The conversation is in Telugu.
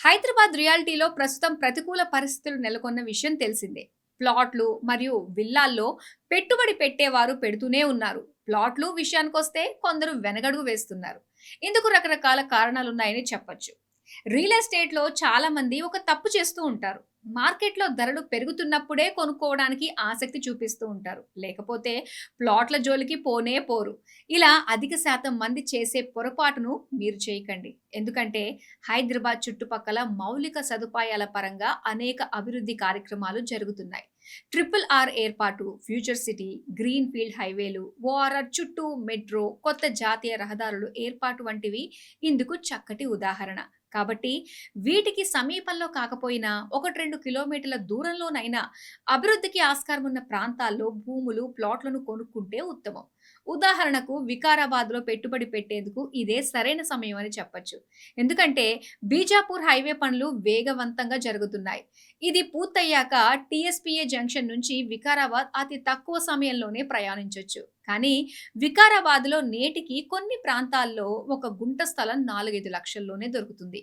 హైదరాబాద్ రియాలిటీలో ప్రస్తుతం ప్రతికూల పరిస్థితులు నెలకొన్న విషయం తెలిసిందే. ప్లాట్లు మరియు విల్లాల్లో పెట్టుబడి పెట్టేవారు పెడుతూనే ఉన్నారు. ప్లాట్లు విషయానికొస్తే కొందరు వెనకడుగు వేస్తున్నారు. ఇందుకు రకరకాల కారణాలున్నాయని చెప్పొచ్చు. రియల్ ఎస్టేట్‌లో చాలా మంది ఒక తప్పు చేస్తూ ఉంటారు. మార్కెట్‌లో ధరలు పెరుగుతున్నప్పుడే కొనుక్కోవడానికి ఆసక్తి చూపిస్తూ ఉంటారు. లేకపోతే ప్లాట్‌ల జోలికి పోనే పోరు. ఇలా అధిక శాతం మంది చేసే పొరపాటును మీరు చేయకండి. ఎందుకంటే హైదరాబాద్ చుట్టుపక్కల మౌలిక సదుపాయాల పరంగా అనేక అభివృద్ధి కార్యక్రమాలు జరుగుతున్నాయి. ట్రిపుల్ ఆర్ ఏర్పాటు, ఫ్యూచర్ సిటీ, గ్రీన్ ఫీల్డ్ హైవేలు, ఓఆర్ఆర్ చుట్టూ మెట్రో, కొత్త జాతీయ రహదారులు ఏర్పాటు వంటివి ఇందుకు చక్కటి ఉదాహరణ. కాబట్టి వీటికి సమీపంలో కాకపోయినా 1, 2 కిలోమీటర్ల దూరంలోనైనా అభివృద్ధికి ఆస్కారం ఉన్న ప్రాంతాల్లో భూములు, ప్లాట్లను కొనుక్కుంటే ఉత్తమం. ఉదాహరణకు వికారాబాద్‌లో పెట్టుబడి పెట్టేందుకు ఇదే సరైన సమయం అని చెప్పొచ్చు. ఎందుకంటే బీజాపూర్ హైవే పనులు వేగవంతంగా జరుగుతున్నాయి. ఇది పూర్తయ్యాక టీఎస్‌పీఏ జంక్షన్ నుంచి వికారాబాద్ అతి తక్కువ సమయంలోనే ప్రయాణించొచ్చు. కానీ వికారాబాద్‌లో నేటికి కొన్ని ప్రాంతాల్లో ఒక గుంట స్థలం 4, 5 లక్షల్లోనే దొరుకుతుంది.